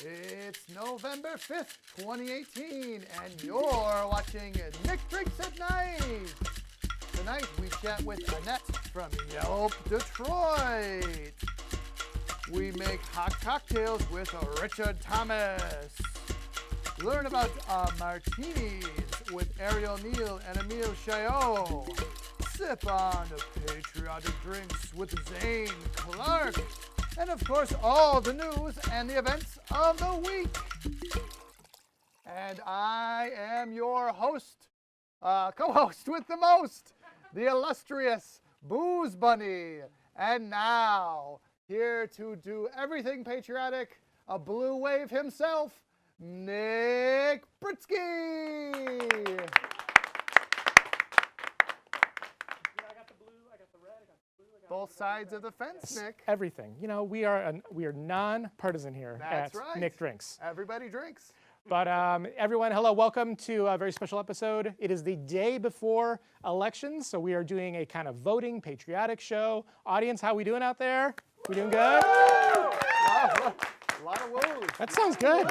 It's November 5th, 2018, and you're watching Nick Drinks at Night. Tonight we chat with Annette from Yelp, Detroit. We make hot cocktails with Richard Thomas. Learn about martinis with Ariel Neal and Emile Chaillot. Sip on patriotic drinks with Zane Clark. And of course, all the news and the events of the week. And I am your host, co-host with the most, the illustrious Booze Bunny. And now, here to do everything patriotic, a blue wave himself, Nick Britsky. Both sides of the fence, Nick. Everything. You know, we are non-partisan here That's at right. Nick Drinks. Everybody drinks. But everyone, hello, welcome to a very special episode. It is the day before elections, so we are doing a kind of voting, patriotic show. Audience, how we doing out there? We doing good? Wow, a lot of woos. That sounds good.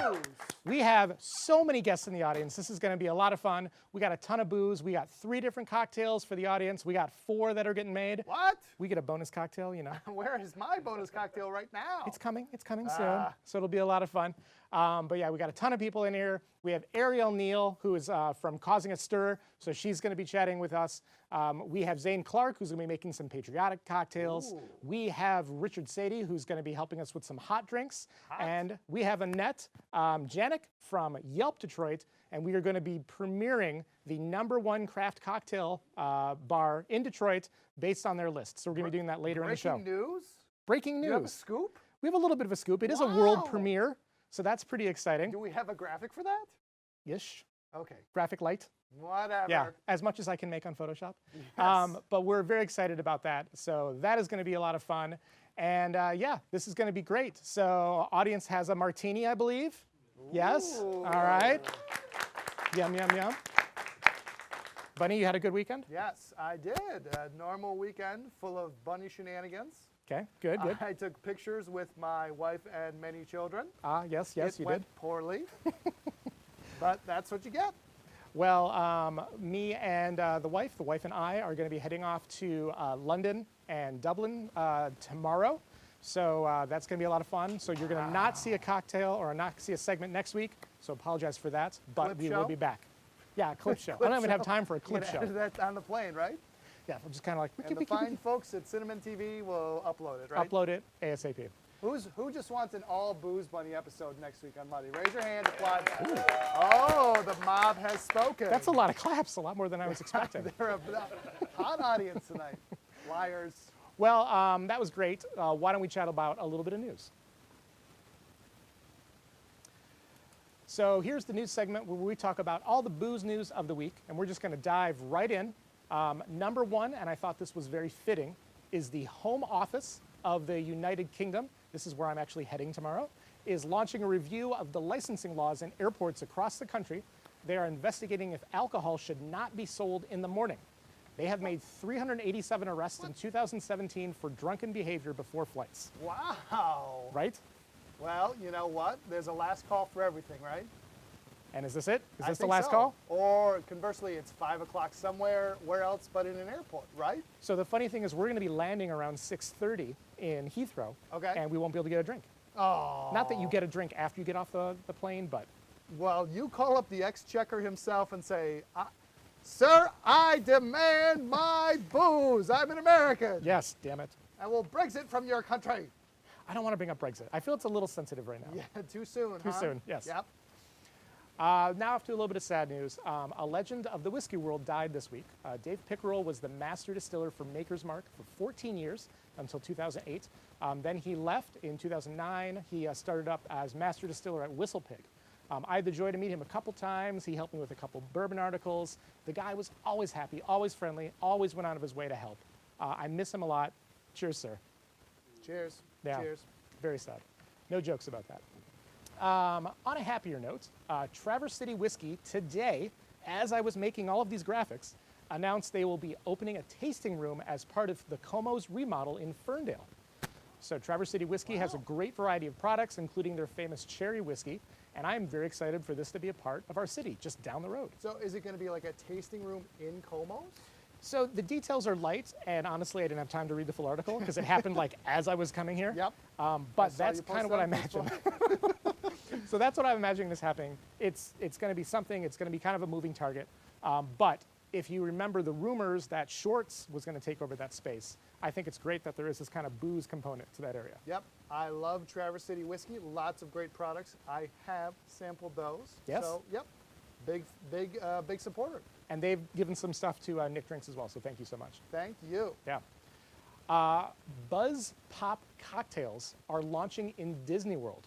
We have so many guests in the audience. This is going to be a lot of fun. We got a ton of booze. We got 3 different cocktails for the audience. We got 4 that are getting made. What? We get a bonus cocktail, you know. Where is my bonus cocktail right now? It's coming soon, so it'll be a lot of fun. But yeah, we got a ton of people in here. We have Ariel Neal, who is from Causing a Stir, so she's going to be chatting with us. We have Zane Clark, who's going to be making some patriotic cocktails. Ooh. We have Richard Sadie, who's going to be helping us with some hot drinks. And we have Annette Janik from Yelp, Detroit, and we are going to be premiering the #1 craft cocktail bar in Detroit based on their list. So we're going to be doing that later in the show. Breaking news? Breaking You have a news. scoop? We have a little bit of a scoop. It is a world Wow. premiere, so that's pretty exciting. Do we have a graphic for that? Ish. Okay, Graphic light. whatever. Yeah, as much as I can make on Photoshop. Yes. But we're very excited about that. So that is going to be a lot of fun. And yeah, this is going to be great. So audience has a martini, I believe. Yes? Ooh. All right. Yum, yum, yum. Bunny, you had a good weekend? Yes, I did. A normal weekend full of bunny shenanigans. Okay, good, good. I took pictures with my wife and many children. Yes, It you went did. poorly, but that's what you get. Well, me and the wife and I are going to be heading off to London and Dublin tomorrow. So that's going to be a lot of fun. So you're going to not see a cocktail or not see a segment next week. So apologize for that, but Clip we show? will be back. Yeah, clip show. I Clip don't even have show. time for a clip You show. edit that on the plane, right? Yeah, we'll just kind of like And the fine folks at Cinnamon TV will upload it, right? upload it ASAP. Who just wants an all Booze Bunny episode next week on Monday? Raise your hand, applaud that. Oh, the mob has spoken. That's a lot of claps, a lot more than I was expecting. They're a hot audience tonight. Liars. Well, that was great. Why don't we chat about a little bit of news? So here's the news segment where we talk about all the booze news of the week, and we're just going to dive right in. #1, and I thought this was very fitting, is the Home Office of the United Kingdom. This is where I'm actually heading tomorrow, is launching a review of the licensing laws in airports across the country. They are investigating if alcohol should not be sold in the morning. They have made 387 arrests in 2017 for drunken behavior before flights. Wow. Right? Well, you know what? There's a last call for everything, right? And is this it? Is I this the think last so. call? Or conversely, it's 5 o'clock somewhere, where else but in an airport, right? So the funny thing is we're going to be landing around 6:30 in Heathrow, Okay. and we won't be able to get a drink. Oh. Not that you get a drink after you get off the plane, but Well, you call up the exchequer himself and say, Sir, I demand my booze. I'm an American. yes, damn it. I will Brexit from your country. I don't want to bring up Brexit. I feel it's a little sensitive right now. Yeah, too soon, Too huh? soon, yes. Yep. Now off to a little bit of sad news. A legend of the whiskey world died this week. Dave Pickerel was the master distiller for Maker's Mark for 14 years until 2008. Then he left in 2009. He started up as master distiller at Whistle Pig. I had the joy to meet him a couple times. He helped me with a couple bourbon articles. The guy was always happy, always friendly, always went out of his way to help. I miss him a lot. Cheers, sir. Cheers. Yeah. Cheers. Very sad. No jokes about that. On a happier note, Traverse City Whiskey today, as I was making all of these graphics, announced they will be opening a tasting room as part of the Como's remodel in Ferndale. So Traverse City Whiskey has a great variety of products, including their famous cherry whiskey, and I'm very excited for this to be a part of our city, just down the road. So is it going to be like a tasting room in Como's? So the details are light, and honestly, I didn't have time to read the full article because it happened like as I was coming here. Yep. But saw that's you kind of post what I on imagined. Facebook. So that's what I'm imagining this happening. It's going to be something. It's going to be kind of a moving target. But if you remember the rumors that Shorts was going to take over that space, I think it's great that there is this kind of booze component to that area. Yep. I love Traverse City Whiskey. Lots of great products. I have sampled those. Yes. So, yep. Big supporter. And they've given some stuff to Nick Drinks as well, so thank you so much. Thank you. Yeah. Buzz Pop cocktails are launching in Disney World.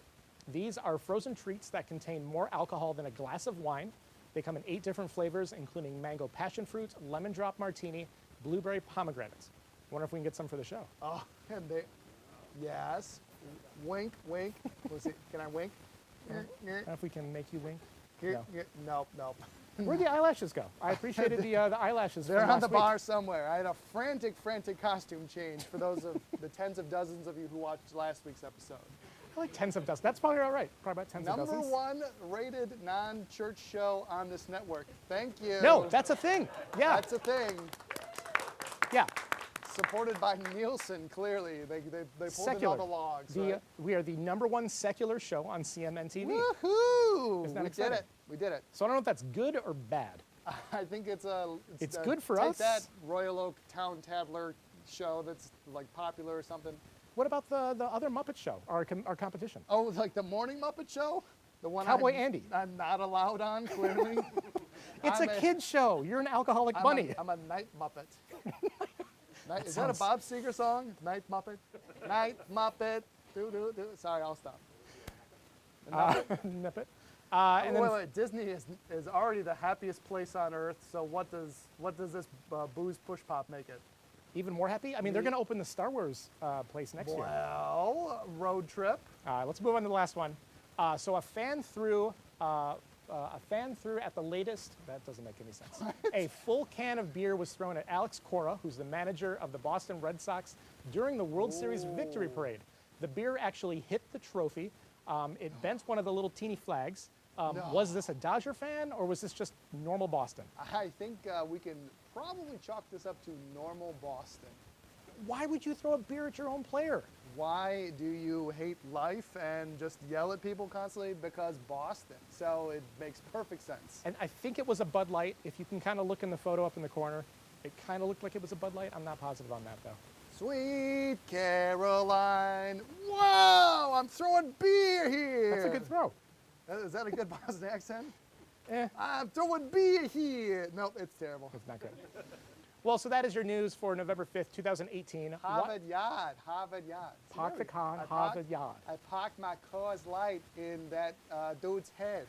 These are frozen treats that contain more alcohol than a glass of wine. They come in 8 different flavors, including mango passion fruit, lemon drop martini, blueberry pomegranate. Wonder if we can get some for the show. Oh, and they, yes. Wink, wink. Was it? Can I wink? Wonder if we can make you wink. No. Nope. Where'd the eyelashes go? I appreciated the eyelashes. They're from on the last week. bar somewhere. I had a frantic costume change for those of the tens of dozens of you who watched last week's episode. I like tens of dozens. That's probably all right. Probably about tens of Number dozens. 1 rated non-church show on this network. Thank you. No, that's a thing. Yeah. That's a thing. Yeah. Supported by Nielsen, clearly. They pulled in Secular. all the logs. Right? We are the #1 secular show on CMN TV. Woohoo! Isn't that We exciting? did it. We did it. So I don't know if that's good or bad. I think it's good for take us. that Royal Oak Town Tattler show that's like popular or something. What about the other Muppet show, our competition? Oh, like the Morning Muppet Show? The one Cowboy Andy. I'm not allowed on, clearly. It's a kid's show. You're an alcoholic bunny. I'm a Night Muppet. Is that a sounds- Bob Seger song? Night Muppet? Night Muppet. Do. Sorry, I'll stop. Nip it. And then Wait. Disney is already the happiest place on earth, so what does this booze push pop make it? even more happy. I mean, they're going to open the Star Wars place next year. Well, road trip. Let's move on to the last one. So a fan threw at the latest, that doesn't make any sense. A full can of beer was thrown at Alex Cora, who's the manager of the Boston Red Sox, during the World Series victory parade. The beer actually hit the trophy. It bent one of the little teeny flags. No. Was this a Dodger fan or was this just normal Boston? I think we can probably chalk this up to normal Boston. Why would you throw a beer at your own player? Why do you hate life and just yell at people constantly? Because Boston. So it makes perfect sense. And I think it was a Bud Light. If you can kind of look in the photo up in the corner, it kind of looked like it was a Bud Light. I'm not positive on that, though. Sweet Caroline. Whoa, I'm throwing beer here. That's a good throw. Is that a good Boston accent? Eh, I'm throwing beer here. Nope, it's terrible. it's not good. Well, so that is your news for November 5th, 2018. Harvard Yard. Park the car, I Harvard Yard. I parked my Coors Light in that dude's head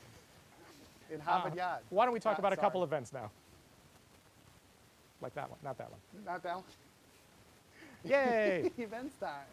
in Harvard Yard. Why don't we talk about a sorry. couple events now? Like that one, not that one. Not that one. Yay! Events time.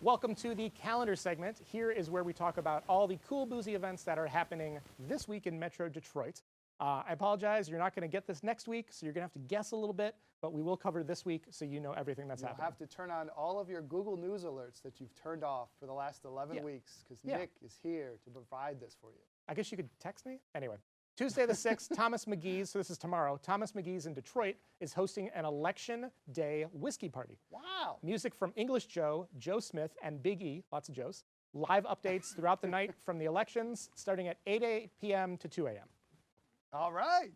Welcome to the calendar segment. Here is where we talk about all the cool boozy events that are happening this week in Metro Detroit. I apologize, you're not going to get this next week, so you're going to have to guess a little bit, but we will cover this week so you know everything that's You'll happening. have to turn on all of your Google News alerts that you've turned off for the last 11 weeks because Yeah. Nick is here to provide this for you. I guess you could text me? Anyway, Tuesday the 6th, Thomas McGee's, so this is tomorrow, Thomas McGee's in Detroit is hosting an Election Day whiskey party. Wow. Music from English Joe, Joe Smith, and Big E, lots of Joes. Live updates throughout the night from the elections, starting at 8 p.m. to 2 a.m. All right.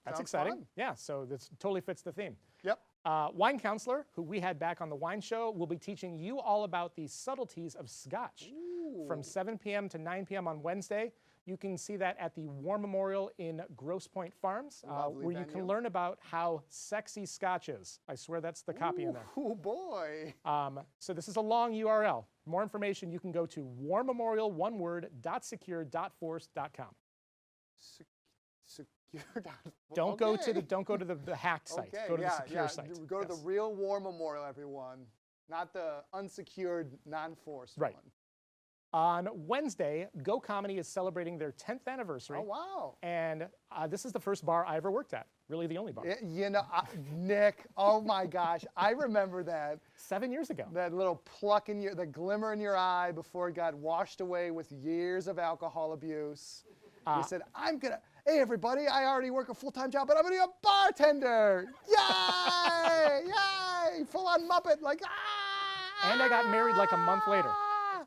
That's Sounds exciting. fun. Yeah, so this totally fits the theme. Yep. Wine Counselor, who we had back on the wine show, will be teaching you all about the subtleties of Scotch from 7 p.m. to 9 p.m. on Wednesday. You can see that at the War Memorial in Grosse Pointe Farms, Lovely where you venue. can learn about how sexy Scotch is. I swear that's the copy in there. Oh boy. So this is a long URL. More information, you can go to warmemorial.secure.force.com. Secure. Don't go to the hacked site. Okay, Go to the yeah, secure yeah. site. Go to Yes. the real War Memorial, everyone, not the unsecured, non-forced Right. one. On Wednesday, Go Comedy is celebrating their 10th anniversary. Oh, wow. And this is the first bar I ever worked at. Really the only bar. You know, Nick, oh my gosh, I remember that. 7 years ago. That little pluck in the glimmer in your eye before it got washed away with years of alcohol abuse. You said, hey everybody, I already work a full-time job, but I'm gonna be a bartender. Yay! Yay! Full on Muppet, like, ah! And I got married like a month later. Ah!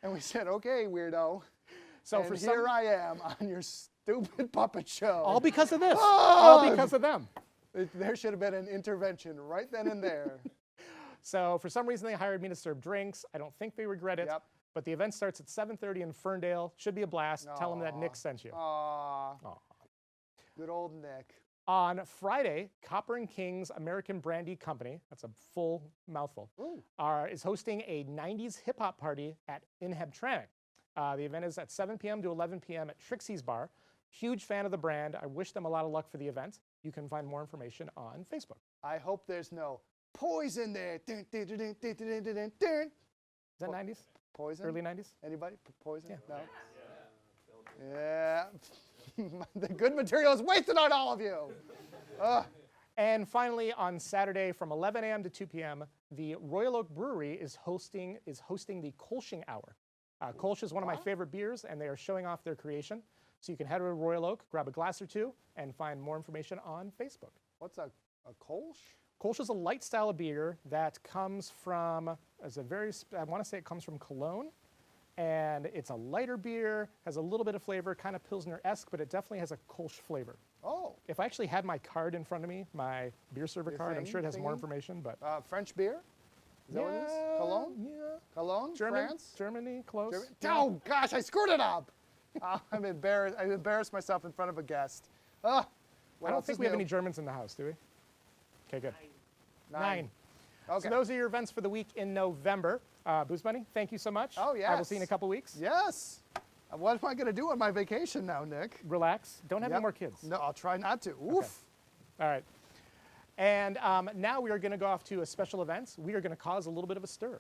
And we said, okay, weirdo. So And for here I am on your stupid puppet show. all because of this. Oh! All because of them. There should have been an intervention right then and there. So for some reason they hired me to serve drinks. I don't think they regret it. Yep. But the event starts at 7:30 in Ferndale. Should be a blast. Tell them that Nick sent you. Aw. Aw. Good old Nick. On Friday, Copper and Kings American Brandy Company, that's a full mouthful, is hosting a 90s hip hop party in Hamtramck. The event is at 7 p.m. to 11 p.m. at Trixie's Bar. Huge fan of the brand. I wish them a lot of luck for the event. You can find more information on Facebook. I hope there's no poison there. Dun, dun, dun, dun, dun, dun, dun, dun, dun. Is that 90s? Poison? Early 90s? Anybody? Poison? Yeah. No? Yeah. The good material is wasted on all of you. Ugh. And finally, on Saturday from 11 a.m. to 2 p.m., the Royal Oak Brewery is hosting the Kolsching Hour. Kolsch is one of my favorite beers, and they are showing off their creation. So you can head over to Royal Oak, grab a glass or two, and find more information on Facebook. What's a Kolsch? Kolsch is a light style of beer that comes from, I want to say it comes from Cologne. And it's a lighter beer, has a little bit of flavor, kind of Pilsner-esque, but it definitely has a Kolsch flavor. Oh. If I actually had my card in front of me, my beer server card, I'm sure it has more information, but. French beer? Is that what it is? Cologne? Yeah. Cologne? German, France? Germany, close. Oh gosh, I screwed it up. I'm embarrassed. I embarrassed myself in front of a guest. I don't think we have any Germans in the house, do we? Okay, good. 9. Okay. So those are your events for the week in November. Booze Bunny, thank you so much. Oh, yes. I will see you in a couple weeks. Yes. What am I going to do on my vacation now, Nick? Relax. Don't have any more kids. No, I'll try not to. Oof. Okay. All right. And now we are going to go off to a special event. We are going to cause a little bit of a stir.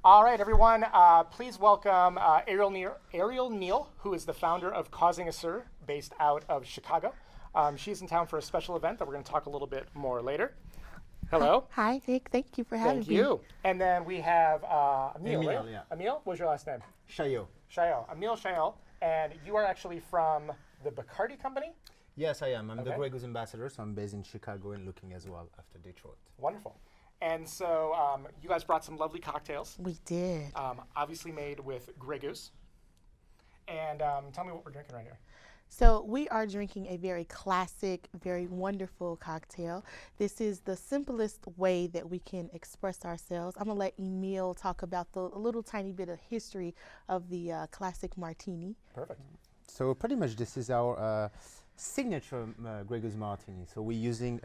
All right, everyone, please welcome Ariel Neal, who is the founder of Causing a Stir, based out of Chicago. She's in town for a special event that we're going to talk a little bit more later. Hello. Hi, Nick. Thank you for having me. Thank you. And then we have Emile. Emile, Right? yeah. Emile, what's your last name? Chaillot. Chaillot. Emile Chaillot. And you are actually from the Bacardi Company? Yes, I am. I'm the Okay. Grey Goose ambassador, so I'm based in Chicago and looking as well after Detroit. Wonderful. And so you guys brought some lovely cocktails, We did. obviously made with Grey Goose. And tell me what we're drinking right here. So we are drinking a very classic, very wonderful cocktail. This is the simplest way that we can express ourselves. I'm gonna let Emile talk about a little tiny bit of history of the classic martini. Perfect. So pretty much this is our signature Grey Goose martini. So we're using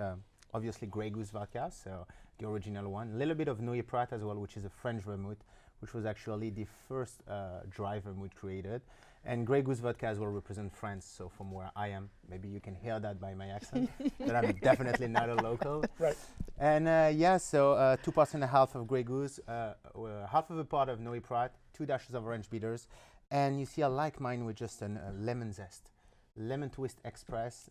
obviously Grey Goose vodka, so the original one. A little bit of Nuit Prat as well, which is a French vermouth, which was actually the first dry vermouth created. And Grey Goose vodka as well represent France. So from where I am, maybe you can hear that by my accent, that I'm definitely not a local. Right. And yeah, so 2.5% of Grey Goose, half of a pot of Noe Prat, 2 dashes of orange bitters, and you see I like mine with just a lemon zest, lemon twist express.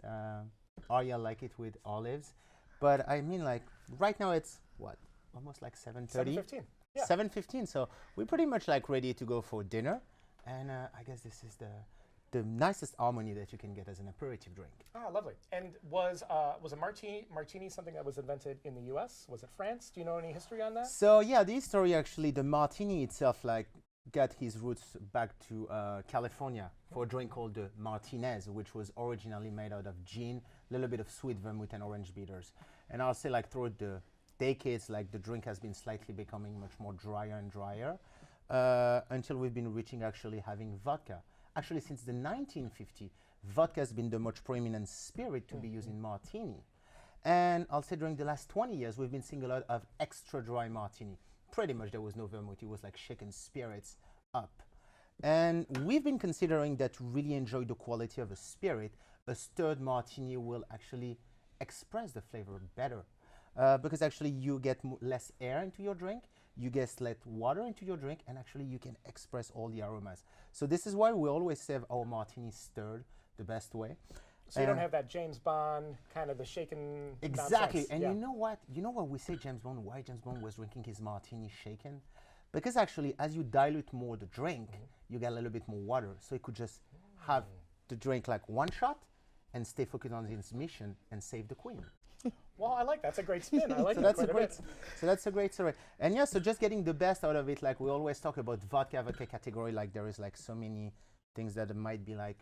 Aria like it with olives, but I mean like right now it's what, almost like 7:30. 7:15. Yeah. 7:15. So we're pretty much like ready to go for dinner, and I guess this is the nicest harmony that you can get as an aperitif drink. Ah, lovely. And was a martini something that was invented in the U.S.? Was it France? Do you know any history on that? So yeah, the history actually, the martini itself like got his roots back to California for a drink called the Martinez, which was originally made out of gin, a little bit of sweet vermouth and orange bitters. And I'll say like throughout the decades, like the drink has been slightly becoming much more drier and drier until we've been reaching actually having vodka. Actually, since the 1950s, vodka has been the most prominent spirit to be used in martini. And I'll say during the last 20 years, we've been seeing a lot of extra dry martini. Pretty much there was no vermouth, it was like shaken spirits up. And we've been considering that to really enjoy the quality of a spirit, a stirred martini will actually express the flavor better. Because actually you get less air into your drink, you get less water into your drink, and actually you can express all the aromas. So this is why we always serve our martini stirred the best way. So you don't have that James Bond kind of the shaken Exactly. nonsense. And Yeah. you know what? You know what we say James Bond, why James Bond was drinking his martini shaken? Because actually as you dilute more the drink, you get a little bit more water. So he could just have the drink like one shot and stay focused on his mission and save the queen. Well, I like that's a great spin. I like So that that's a quite great, bit. so that's a great story. And yeah, so just getting the best out of it, like we always talk about vodka category, like there is like so many things that might be like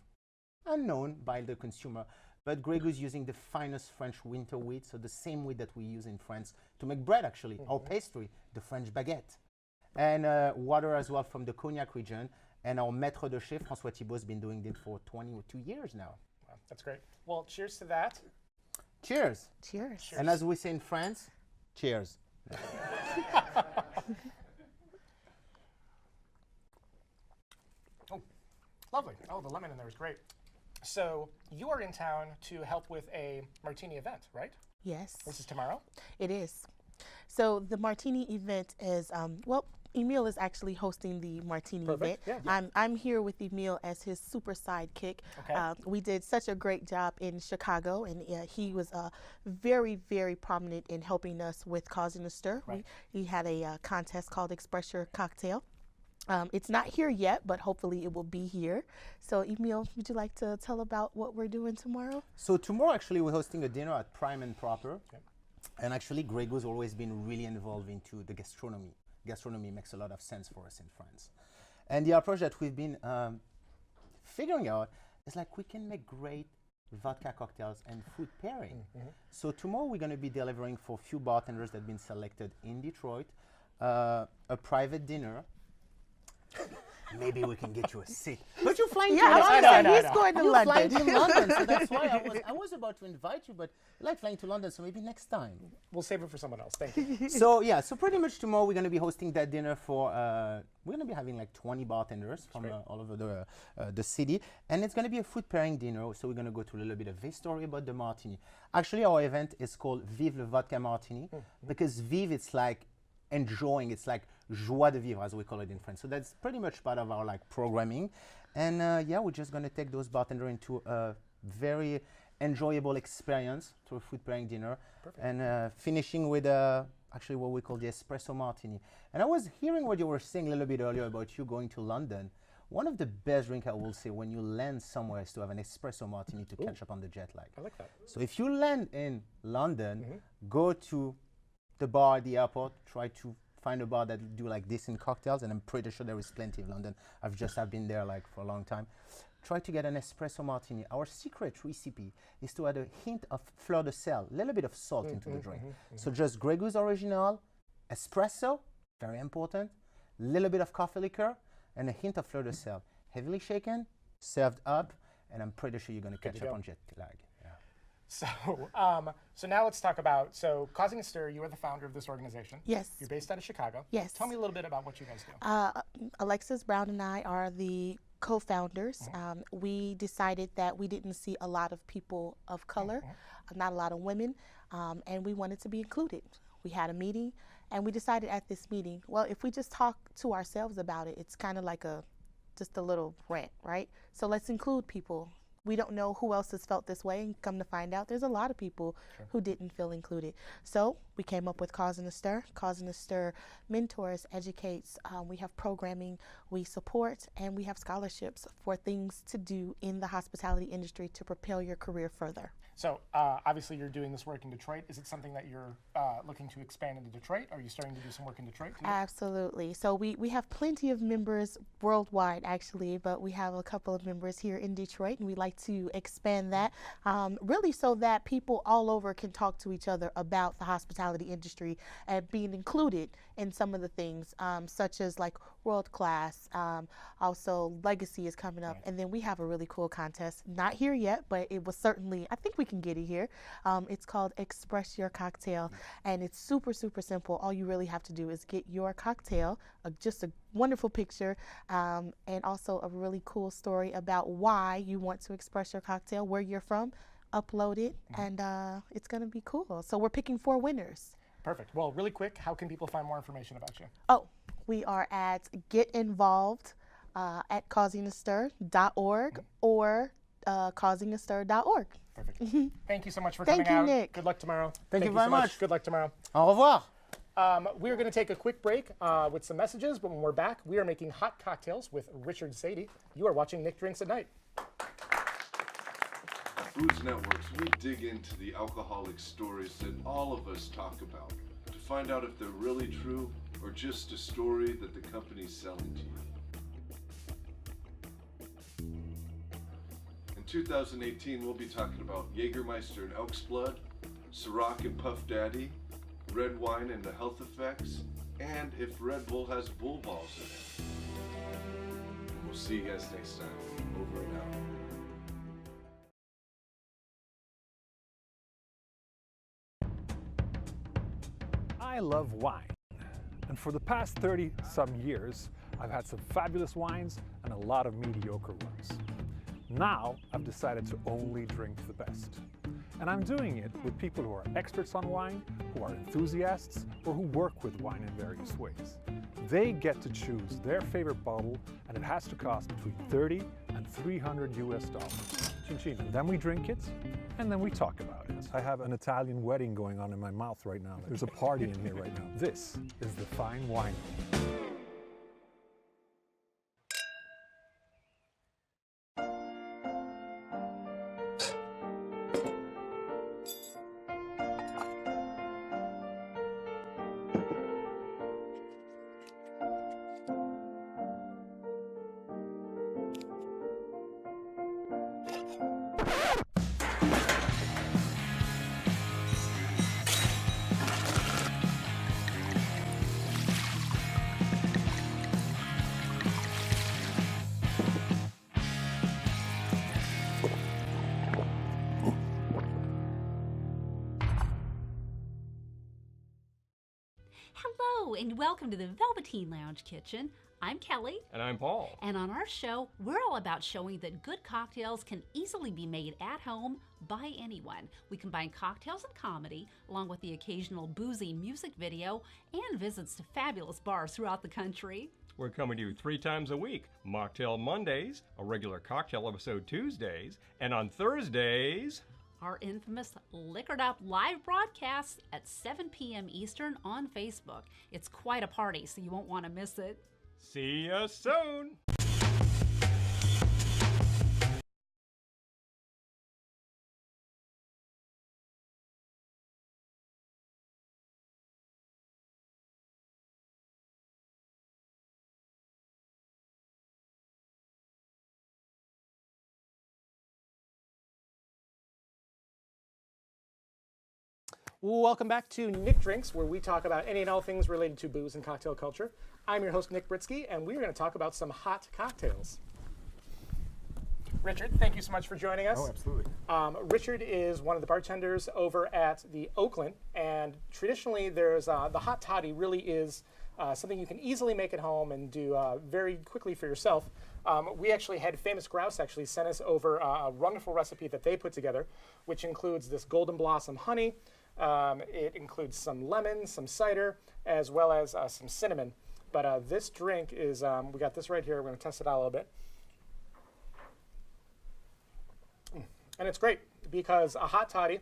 unknown by the consumer. But Grey Goose using the finest French winter wheat, so the same wheat that we use in France to make bread actually, or pastry, the French baguette. And water as well from the Cognac region. And our maître de chef, François Thibault, has been doing it for 22 years now. Wow, that's great. Well, cheers to that. Cheers. Cheers. And as we say in France, cheers. Oh, lovely. Oh, the lemon in there is great. So you are in town to help with a martini event, right? Yes, This is tomorrow. it is. So the Martini event is, well, Emile is actually hosting the Martini event. Perfect. Yeah. I'm here with Emile as his super sidekick. Okay. We did such a great job in Chicago, and he was very, very prominent in helping us with causing a stir. Right. We had a contest called Express Your Cocktail. It's not here yet, but hopefully it will be here. So Emile, would you like to tell about what we're doing tomorrow? So tomorrow actually we're hosting a dinner at Prime and Proper. And actually Grey Goose always been really involved into the gastronomy. Gastronomy makes a lot of sense for us in France. And the approach that we've been figuring out is like we can make great vodka cocktails and food pairing. So tomorrow we're going to be delivering for a few bartenders that have been selected in Detroit, a private dinner. Maybe we can get you a seat. But you're flying Yeah, to I was London. gonna say, no, he's no. going to You're flying London. to London, so that's why I was about to invite you, but you like flying to London, so maybe next time. We'll save it for someone else. Thank you. So yeah, so pretty much tomorrow we're going to be hosting that dinner for, we're going to be having like 20 bartenders from all over the city, and it's going to be a food pairing dinner, so we're going to go through a little bit of history about the martini. Actually, our event is called Vive le Vodka Martini, because Vive, it's like enjoying, it's like joie de vivre, as we call it in French. So that's pretty much part of our like programming. And yeah, we're just going to take those bartenders into a very enjoyable experience to a food pairing dinner. And finishing with actually what we call the espresso martini. And I was hearing what you were saying a little bit earlier about you going to London. One of the best drinks I will say when you land somewhere is to have an espresso martini to catch up on the jet lag. I like that. So if you land in London, go to the bar at the airport, try to find a bar that do like decent cocktails, and I'm pretty sure there is plenty in London. I've been there like for a long time. Try to get an espresso martini. Our secret recipe is to add a hint of fleur de sel, a little bit of salt into the drink. So just Grey Goose original, espresso, very important, little bit of coffee liqueur, and a hint of fleur de sel. Heavily shaken, served up, and I'm pretty sure you're going to catch to up go. on jet lag. Yeah. So now let's talk about, so Causing a Stir, you are the founder of this organization. Yes. You're based out of Chicago. Yes. Tell me a little bit about what you guys do. Alexis Brown and I are the co-founders. We decided that we didn't see a lot of people of color, not a lot of women, and we wanted to be included. We had a meeting, and we decided at this meeting, well, if we just talk to ourselves about it, it's kind of like just a little rant, right? So let's include people. We don't know who else has felt this way, and come to find out, there's a lot of people who didn't feel included. So we came up with Causing a Stir. Causing a Stir mentors, educates, we have programming, we support, and we have scholarships for things to do in the hospitality industry to propel your career further. So obviously you're doing this work in Detroit. Is it something that you're looking to expand into Detroit? Are you starting to do some work in Detroit too? Absolutely. So we have plenty of members worldwide, actually, but we have a couple of members here in Detroit, and we'd like to expand that really so that people all over can talk to each other about the hospitality industry and being included in some of the things such as like World Class. Also Legacy is coming up, and then we have a really cool contest, not here yet, but it was certainly, I think we can get it here. It's called Express Your Cocktail, and it's super simple. All you really have to do is get your cocktail, just a wonderful picture, and also a really cool story about why you want to express your cocktail, where you're from, upload it, and it's going to be cool. So we're picking 4 winners. Perfect. Well, really quick, how can people find more information about you? Oh, we are at getinvolved at causingastir.org or causingastir.org. Perfect. Thank you so much for Thank coming you, out. Nick. Good luck tomorrow. Thank you so very much. Good luck tomorrow. Au revoir. We're going to take a quick break with some messages, but when we're back, we are making hot cocktails with Richard Sadie. You are watching Nick Drinks at Night. Booze Networks, we dig into the alcoholic stories that all of us talk about to find out if they're really true or just a story that the company's selling to you. In 2018, we'll be talking about Jägermeister and Elk's Blood, Ciroc and Puff Daddy, red wine and the health effects, and if Red Bull has bull balls in it. We'll see you guys next time. Over and out. I love wine, and for the past 30-some years, I've had some fabulous wines and a lot of mediocre ones. Now, I've decided to only drink the best. And I'm doing it with people who are experts on wine, who are enthusiasts, or who work with wine in various ways. They get to choose their favorite bottle, and it has to cost between $30 and $300 US. Chin chin. And then we drink it, and then we talk about it. I have an Italian wedding going on in my mouth right now. There's a party in here right now. This is the Fine Wine Room. Hello, and welcome to the Velveteen Lounge Kitchen. I'm Kelly. And I'm Paul. And on our show, we're all about showing that good cocktails can easily be made at home by anyone. We combine cocktails and comedy, along with the occasional boozy music video and visits to fabulous bars throughout the country. We're coming to you 3 times a week. Mocktail Mondays, a regular cocktail episode Tuesdays, and on Thursdays, our infamous Liquored Up live broadcasts at 7 p.m. Eastern on Facebook. It's quite a party, so you won't want to miss it. see you soon! Welcome back to Nick Drinks, where we talk about any and all things related to booze and cocktail culture. I'm your host, Nick Britsky, and we're going to talk about some hot cocktails. Richard, thank you so much for joining us. Oh, absolutely. Richard is one of the bartenders over at the Oakland, and traditionally there's the hot toddy really is something you can easily make at home and do very quickly for yourself. We actually had Famous Grouse actually send us over a wonderful recipe that they put together, which includes this golden blossom honey. It includes some lemon, some cider, as well as some cinnamon. But this drink is, we got this right here. We're going to test it out a little bit. And it's great because a hot toddy,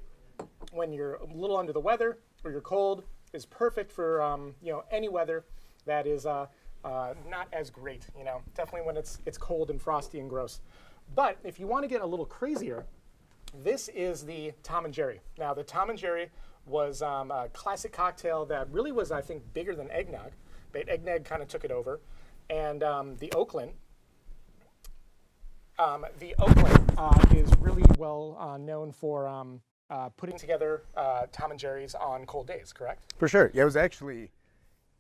when you're a little under the weather or you're cold, is perfect for any weather that is not as great. Definitely when it's cold and frosty and gross. But if you want to get a little crazier, this is the Tom and Jerry. Now the Tom and Jerry was a classic cocktail that really was, I think, bigger than eggnog. But eggnog kind of took it over, and the Oakland. Is really well known for putting together Tom and Jerry's on cold days, correct? For sure. Yeah, it was actually,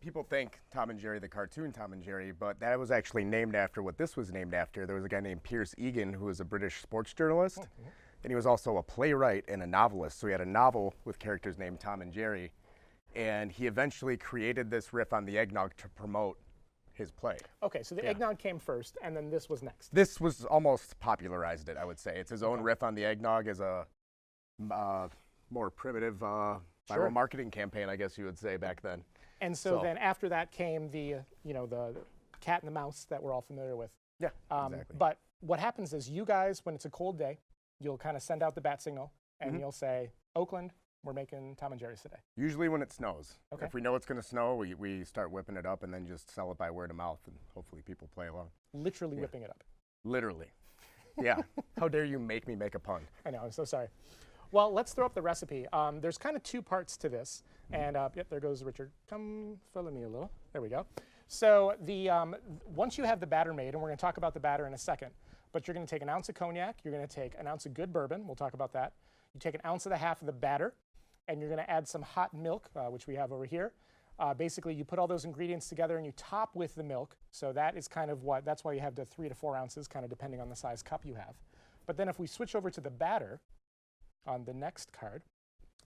people think Tom and Jerry, the cartoon Tom and Jerry, but that was actually named after what this was named after. There was a guy named Piers Egan who was a British sports journalist, and he was also a playwright and a novelist. So he had a novel with characters named Tom and Jerry, and he eventually created this riff on the eggnog to promote his play. Okay, so the eggnog came first, and then this was next. This was almost popularized it, I would say. It's his own riff on the eggnog as a more primitive viral marketing campaign, I guess you would say, back then. And so then after that came the cat and the mouse that we're all familiar with. Yeah, exactly. But what happens is you guys, when it's a cold day, you'll kind of send out the bat signal, and you'll say, Oakland, we're making Tom and Jerry's today. Usually when it snows. Okay. If we know it's going to snow, we start whipping it up and then just sell it by word of mouth, and hopefully people play along. Literally whipping it up. Literally. Yeah. How dare you make me make a pun? I know, I'm so sorry. Well, let's throw up the recipe. There's kind of two parts to this. And yep, there goes Richard. Come follow me a little. There we go. So once you have the batter made, and we're going to talk about the batter in a second, but you're going to take an ounce of cognac, you're going to take an ounce of good bourbon, we'll talk about that. You take an ounce and a half of the batter, and you're going to add some hot milk, which we have over here. Basically, you put all those ingredients together and you top with the milk. So that is kind of that's why you have the 3 to 4 ounces, kind of depending on the size cup you have. But then if we switch over to the batter on the next card,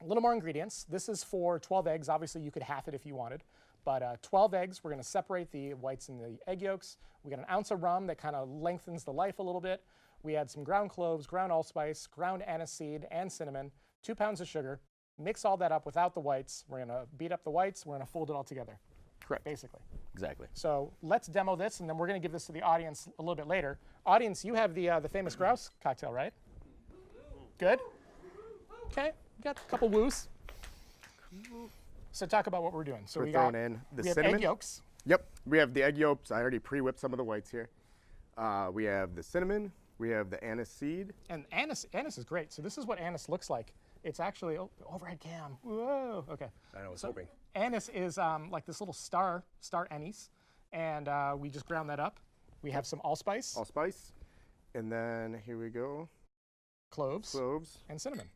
a little more ingredients. This is for 12 eggs. Obviously, you could half it if you wanted. But 12 eggs, we're going to separate the whites and the egg yolks. We got an ounce of rum that kind of lengthens the life a little bit. We add some ground cloves, ground allspice, ground anise seed, and cinnamon, 2 pounds of sugar. Mix all that up without the whites. We're going to beat up the whites. We're going to fold it all together. Correct. Basically. Exactly. So let's demo this, and then we're going to give this to the audience a little bit later. Audience, you have the Famous Grouse cocktail, right? Good? Okay. Got a couple woos. So talk about what we're doing. So we're we throwing in the we have cinnamon. Egg yolks. Yep. We have the egg yolks. I already pre-whipped some of the whites here. We have the cinnamon. We have the anise seed. And anise is great. So this is what anise looks like. It's actually overhead cam. Whoa. Okay. I was hoping. Anise is like this little star anise, and we just ground that up. We have some allspice. Allspice. And then here we go. Cloves. Cloves. And cinnamon.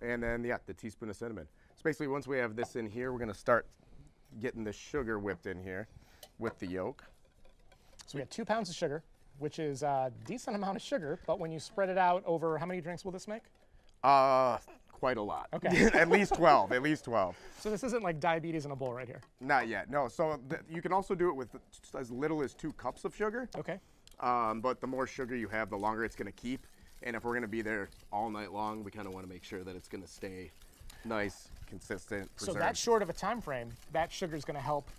And then, yeah, the teaspoon of cinnamon. So basically, once we have this in here, we're going to start getting the sugar whipped in here with the yolk. So we have 2 pounds of sugar, which is a decent amount of sugar, but when you spread it out over, how many drinks will this make? Quite a lot. Okay. At least 12, at least 12. So this isn't like diabetes in a bowl right here. Not yet, no. So you can also do it with as little as 2 cups of sugar. Okay. But the more sugar you have, the longer it's going to keep. And if we're going to be there all night long, we kind of want to make sure that it's going to stay nice, consistent, preserved. So that short of a time frame, that sugar is going to help.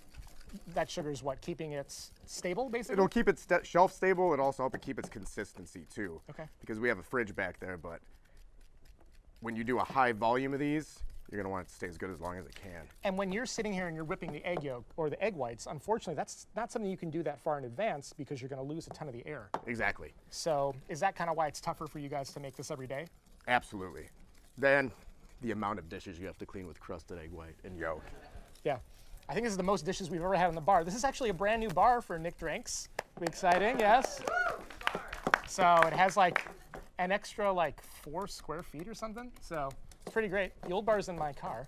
That sugar is what? Keeping it stable, basically? It'll keep it shelf stable. It'll also help it keep its consistency, too. Okay. Because we have a fridge back there, but when you do a high volume of these, you're going to want it to stay as good as long as it can. And when you're sitting here and you're whipping the egg yolk or the egg whites, unfortunately, that's not something you can do that far in advance because you're going to lose a ton of the air. Exactly. So is that kind of why it's tougher for you guys to make this every day? Absolutely. Then the amount of dishes you have to clean with crusted egg white and yolk. Yeah. I think this is the most dishes we've ever had in the bar. This is actually a brand new bar for Nick Drinks. Exciting, yes? So it has like an extra 4 square feet or something. So it's pretty great. The old bar's in my car.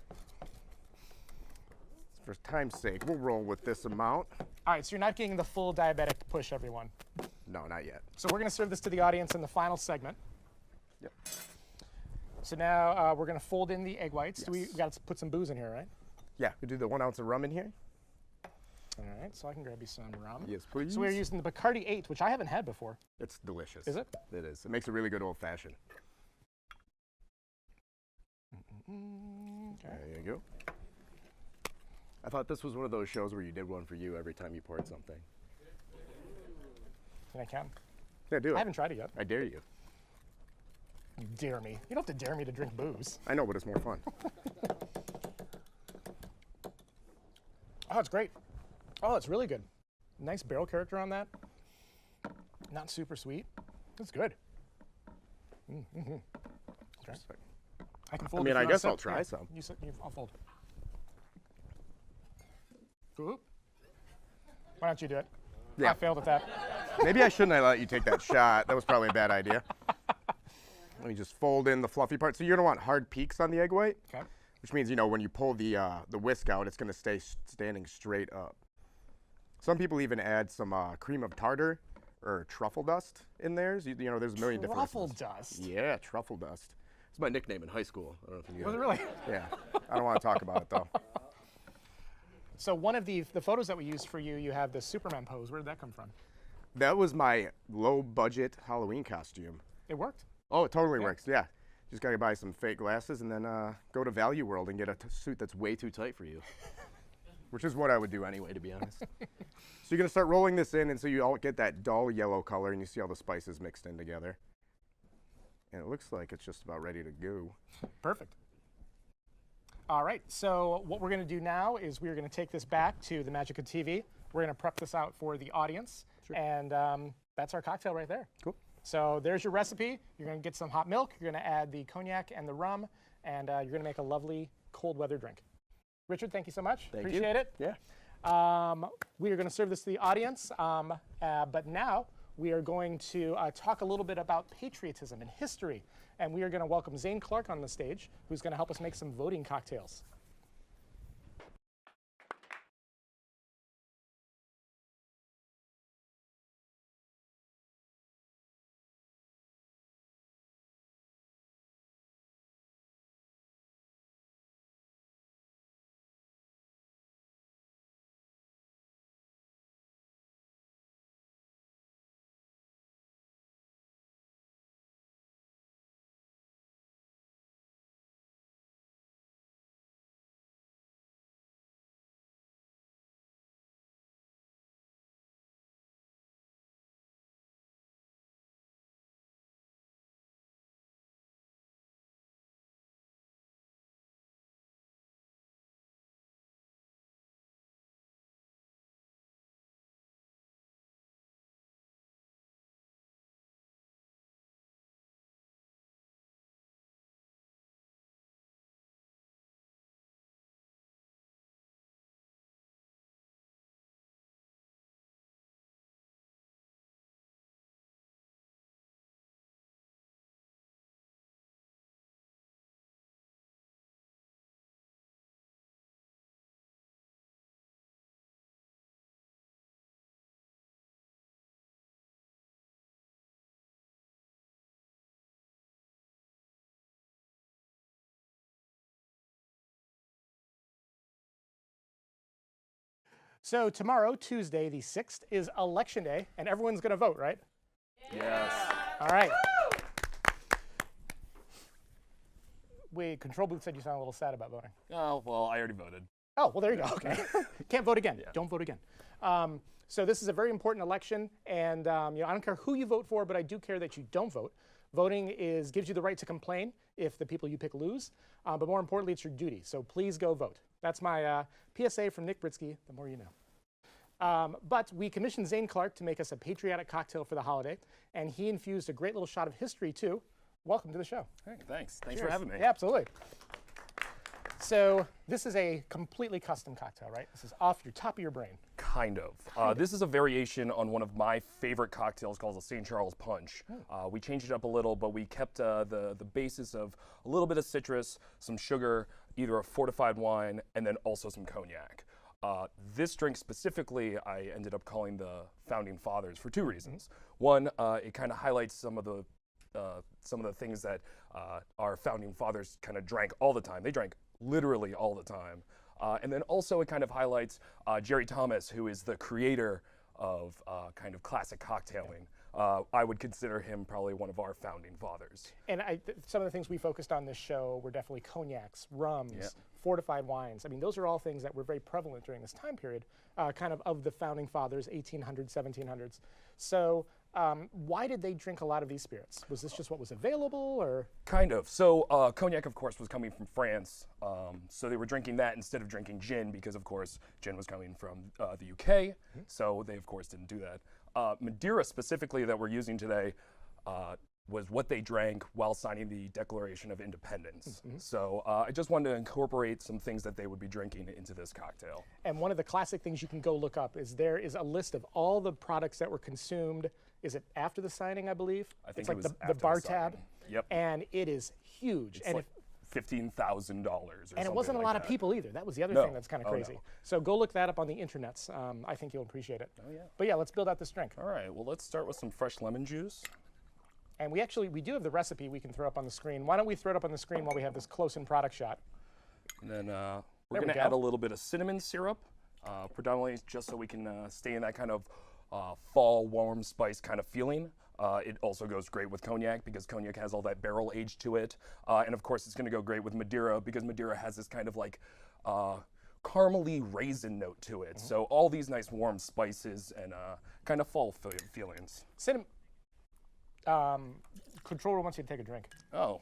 For time's sake, we'll roll with this amount. All right, so you're not getting the full diabetic push, everyone. No, not yet. So we're going to serve this to the audience in the final segment. Yep. So now we're going to fold in the egg whites. Yes. We got to put some booze in here, right? Yeah, we do the 1 ounce of rum in here. All right, so I can grab you some rum. Yes, please. So we're using the Bacardi 8, which I haven't had before. It's delicious. Is it? It is. It makes a really good old fashioned. Okay. There you go. I thought this was one of those shows where you did one for you every time you poured something. Can I count? Yeah, do it. I haven't tried it yet. I dare you. You dare me. You don't have to dare me to drink booze. I know, but it's more fun. Oh, it's great. Oh, it's really good. Nice barrel character on that. Not super sweet. It's good. Okay. I can fold. I mean, if I you want guess some. I'll try Yeah, some. I'll fold. Oop. Why don't you do it? Yeah. I failed at that. Maybe I shouldn't have let you take that shot. That was probably a bad idea. Let me just fold in the fluffy part. So you're gonna want hard peaks on the egg white, Okay. which means, you know, when you pull the whisk out, it's gonna stay standing straight up. Some people even add some cream of tartar or truffle dust in theirs. You know, there's a million different Truffle recipes. dust. Yeah, truffle dust. It's my nickname in high school. I don't know if you knew Was it that. really? Yeah. I don't want to talk about it though. So one of the photos that we used for you, you have the Superman pose. Where did that come from? That was my low budget Halloween costume. It worked. Oh, it totally works. Yeah. Just gotta buy some fake glasses and then go to Value World and get a suit that's way too tight for you. Which is what I would do anyway, to be honest. So you're gonna start rolling this in, and so you all get that dull yellow color, and you see all the spices mixed in together. And it looks like it's just about ready to go. Perfect. All right, so what we're going to do now is we're going to take this back to the Magic of TV. We're going to prep this out for the audience, and that's our cocktail right there. Cool. So there's your recipe. You're going to get some hot milk. You're going to add the cognac and the rum, and you're going to make a lovely cold weather drink. Richard, thank you so much. Thank you. Appreciate it. Yeah. We are going to serve this to the audience, but now we are going to talk a little bit about patriotism and history. And we are going to welcome Zane Clark on the stage, who's going to help us make some voting cocktails. So tomorrow, Tuesday the 6th, is Election Day, and everyone's going to vote, right? Yes. All right. Wait, Control Booth said you sound a little sad about voting. Oh, well, I already voted. Oh, well, there you go. Okay. Can't vote again. Don't vote again. So this is a very important election, and you know, I don't care who you vote for, but I do care that you don't vote. Voting gives you the right to complain if the people you pick lose, but more importantly, it's your duty. So please go vote. That's my PSA from Nick Britsky, the more you know. But we commissioned Zane Clark to make us a patriotic cocktail for the holiday, and he infused a great little shot of history, too. Welcome to the show. Hey, thanks. Thanks for having me. Yeah, absolutely. So this is a completely custom cocktail, right? This is off your top of your brain. Kind of. This is a variation on one of my favorite cocktails called the St. Charles Punch. We changed it up a little, but we kept the basis of a little bit of citrus, some sugar, either a fortified wine, and then also some cognac. This drink specifically, I ended up calling the Founding Fathers for two reasons. One, it kind of highlights some of the things that our Founding Fathers kind of drank all the time. They drank literally all the time. And then also it kind of highlights Jerry Thomas, who is the creator of kind of classic cocktailing. I would consider him probably one of our founding fathers. And some of the things we focused on this show were definitely cognacs, rums, Yeah. fortified wines. I mean, those are all things that were very prevalent during this time period, kind of the founding fathers, 1800s, 1700s. So why did they drink a lot of these spirits? Was this just what was available, or? Kind of. So cognac, of course, was coming from France. So they were drinking that instead of drinking gin because, of course, gin was coming from the UK. So they, of course, didn't do that. Madeira, specifically, that we're using today, was what they drank while signing the Declaration of Independence. So I just wanted to incorporate some things that they would be drinking into this cocktail. And one of the classic things you can go look up is there is a list of all the products that were consumed. Is it after the signing, I believe? I think it's it like was the after bar the tab. signing. Yep. And it is huge. It's and like $15,000 and it wasn't a lot of people either. That was the other No. thing that's kind of Oh, crazy. no. So go look that up on the internets. I think you'll appreciate it. Oh, yeah. But yeah, let's build out this drink. All right, well, let's start with some fresh lemon juice. And we do have the recipe we can throw up on the screen. Why don't we throw it up on the screen while we have this close-in product shot? And then we're There we going to go. add a little bit of cinnamon syrup, predominantly just so we can stay in that kind of fall, warm spice kind of feeling. It also goes great with cognac because cognac has all that barrel age to it. And of course, it's going to go great with Madeira because Madeira has this kind of like caramely raisin note to it. So all these nice warm spices and kind of fall feelings. Cinnamon. Controller wants you to take a drink. Oh,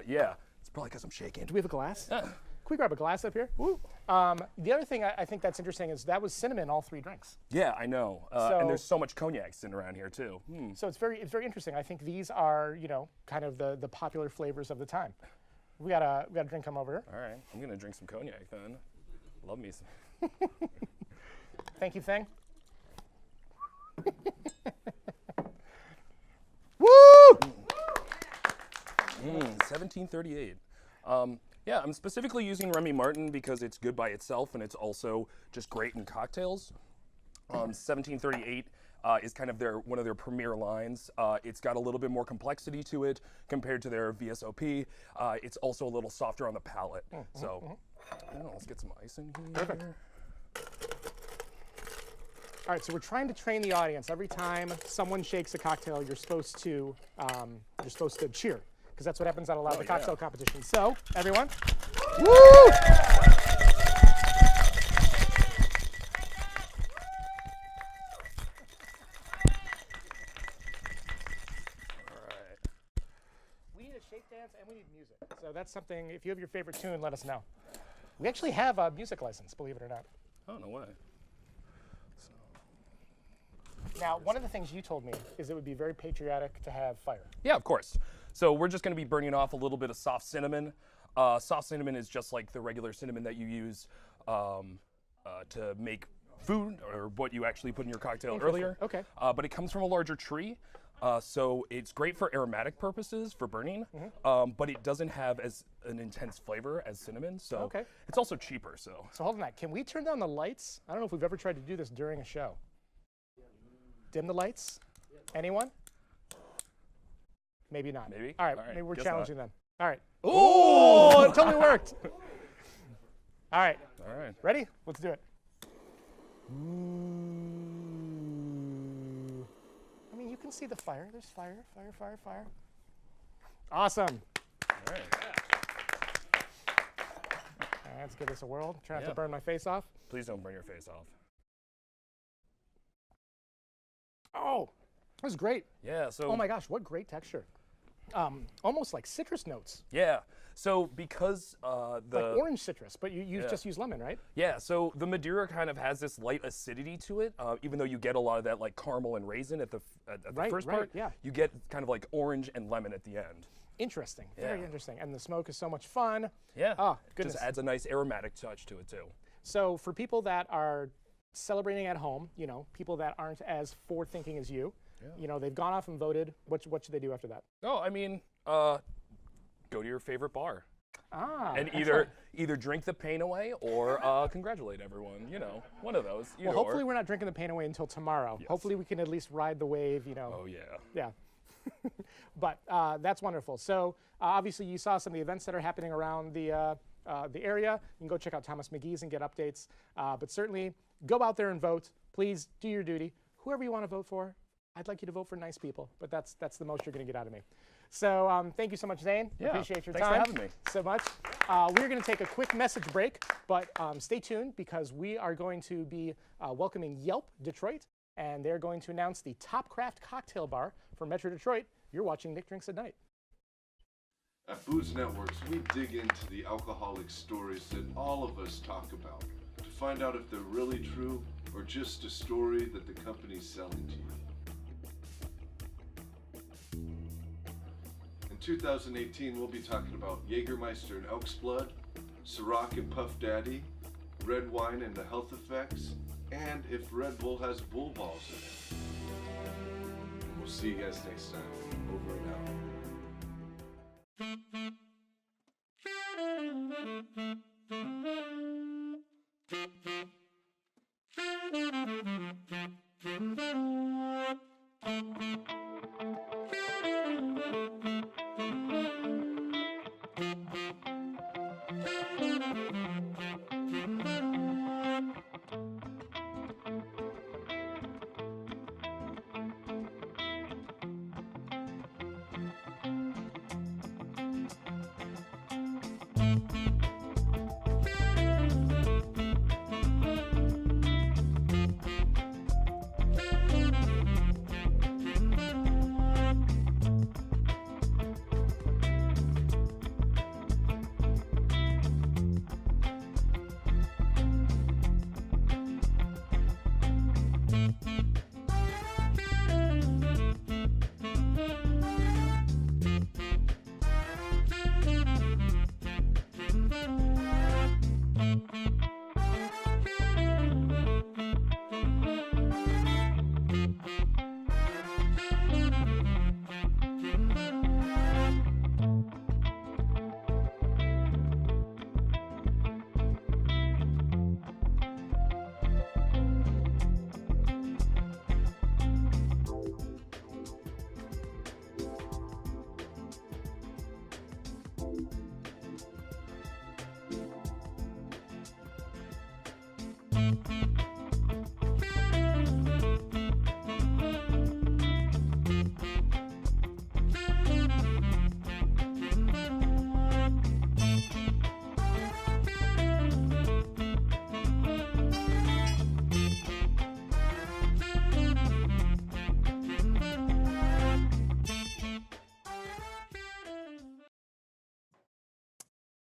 yeah. It's probably because I'm shaking. Do we have a glass? Ah. Can we grab a glass up here? Woo. The other thing I think that's interesting is that was cinnamon all three drinks. Yeah, I know. And there's so much cognac sitting around here too. So it's very interesting. I think these are, kind of the popular flavors of the time. We got a drink come over here. All right, I'm gonna drink some cognac then. Love me some. Thank you, Thing. Woo! 1738. Yeah, I'm specifically using Remy Martin because it's good by itself and it's also just great in cocktails. 1738 is kind of one of their premier lines. It's got a little bit more complexity to it compared to their VSOP. It's also a little softer on the palate. So let's get some ice in here. Perfect. All right, so we're trying to train the audience. Every time someone shakes a cocktail, you're supposed to cheer, because that's what happens at a lot of the cocktail competitions. So, everyone, woo! We need a shake dance and we need music. So that's something, if you have your favorite tune, let us know. We actually have a music license, believe it or not. Oh, no way. Now, one of the things you told me is it would be very patriotic to have fire. Yeah, of course. So we're just going to be burning off a little bit of soft cinnamon. Soft cinnamon is just like the regular cinnamon that you use to make food or what you actually put in your cocktail earlier. Okay. But it comes from a larger tree. So it's great for aromatic purposes, for burning, but it doesn't have as an intense flavor as cinnamon. So it's also cheaper. So hold on that. Can we turn down the lights? I don't know if we've ever tried to do this during a show. Dim the lights? Anyone? Maybe not. Maybe. All right, maybe we're guess challenging not. them. All right. Oh, it totally worked. All right. All right. Ready? Let's do it. I mean, you can see the fire. There's fire, fire, fire, fire. Awesome. All right. All right, let's give this a whirl. Try not Yeah. to burn my face off. Please don't burn your face off. Oh, that was great. Yeah. So. Oh my gosh, what great texture. Almost like citrus notes. Yeah. So because Like orange citrus, but you just use lemon, right? Yeah, so the Madeira kind of has this light acidity to it, even though you get a lot of that like caramel and raisin at the first part. Yeah. You get kind of like orange and lemon at the end. Interesting. Very Yeah. interesting. And the smoke is so much fun. Yeah. Oh, goodness. Just adds a nice aromatic touch to it too. So for people that are celebrating at home, people that aren't as forward-thinking as you, they've gone off and voted. What should they do after that? Oh, I mean, go to your favorite bar. And excellent. either drink the pain away or congratulate everyone. One of those. Well, hopefully we're not drinking the pain away until tomorrow. Yes. Hopefully we can at least ride the wave, Oh yeah. Yeah. But that's wonderful. So obviously you saw some of the events that are happening around the the area, you can go check out Thomas McGee's and get updates. But certainly, go out there and vote. Please do your duty. Whoever you want to vote for, I'd like you to vote for nice people, but that's the most you're going to get out of me. So thank you so much, Zane. Yeah, Appreciate your thanks time for having me. so much. We're going to take a quick message break, but stay tuned because we are going to be welcoming Yelp Detroit, and they're going to announce the Top Craft Cocktail Bar for Metro Detroit. You're watching Nick Drinks at Night. At Booze Networks, we dig into the alcoholic stories that all of us talk about to find out if they're really true or just a story that the company's selling to you. In 2018, we'll be talking about Jägermeister and Elk's Blood, Ciroc and Puff Daddy, red wine and the health effects, and if Red Bull has bull balls in it. And we'll see you guys next time. Over and out.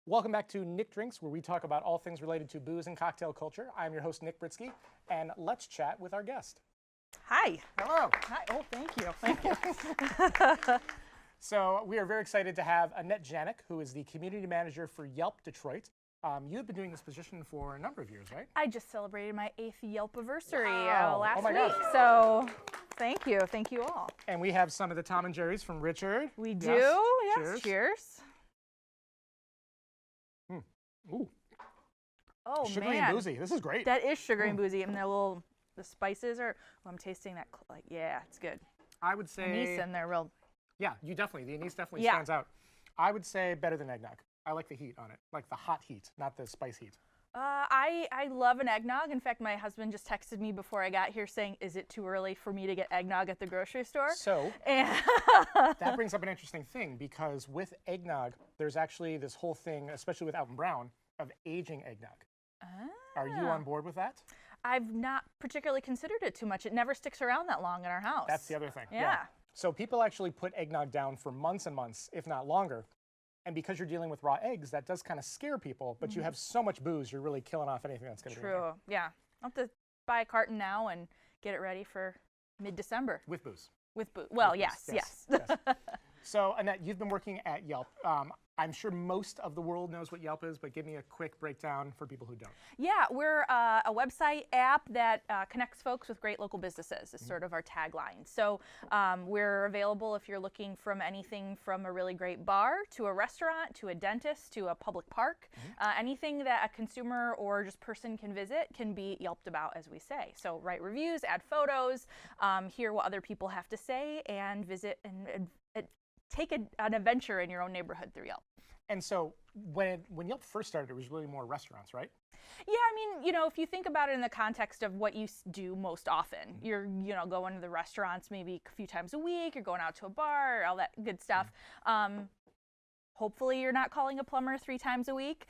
Welcome back to Nick Drinks, where we talk about all things related to booze and cocktail culture. I'm your host, Nick Britsky, and let's chat with our guest. Hi. Hello. Hi. Oh, thank you. Thank you. So we are very excited to have Annette Janik, who is the community manager for Yelp Detroit. You've been doing this position for a number of years, right? I just celebrated my 8th Yelp anniversary Wow. last Oh my week, gosh. so thank you. Thank you all. And we have some of the Tom and Jerry's from Richard. We do. Yes. Yes. Cheers. Ooh. Oh, Sugary man. and boozy. This is great. That is sugary and boozy, and the spices are. Oh, I'm tasting that. Like, yeah, it's good. I would say. Anise in there, real. Yeah, the anise definitely Yeah. stands out. I would say better than eggnog. I like the heat on it, like the hot heat, not the spice heat. I love an eggnog. In fact, my husband just texted me before I got here saying, "Is it too early for me to get eggnog at the grocery store?" So And that brings up an interesting thing because with eggnog, there's actually this whole thing, especially with Alton Brown, of aging eggnog. Are you on board with that? I've not particularly considered it too much. It never sticks around that long in our house. That's the other thing. Yeah. So people actually put eggnog down for months and months, if not longer. And because you're dealing with raw eggs, that does kind of scare people, but you have so much booze, you're really killing off anything that's going to be in there. True. Yeah. I'll have to buy a carton now and get it ready for mid-December. With booze. With booze. Well, With yes, booze. yes. Yes. So, Annette, you've been working at Yelp. I'm sure most of the world knows what Yelp is, but give me a quick breakdown for people who don't. Yeah, we're a website app that connects folks with great local businesses is sort of our tagline. So we're available if you're looking from anything from a really great bar to a restaurant to a dentist to a public park. Anything that a consumer or just person can visit can be Yelped about, as we say. So write reviews, add photos, hear what other people have to say, and visit and take an adventure in your own neighborhood through Yelp. And so when Yelp first started, it was really more restaurants, right? Yeah, I mean, you know, if you think about it in the context of what you do most often, you're, you know, going to the restaurants maybe a few times a week, you're going out to a bar, all that good stuff. Hopefully you're not calling a plumber 3 times a week.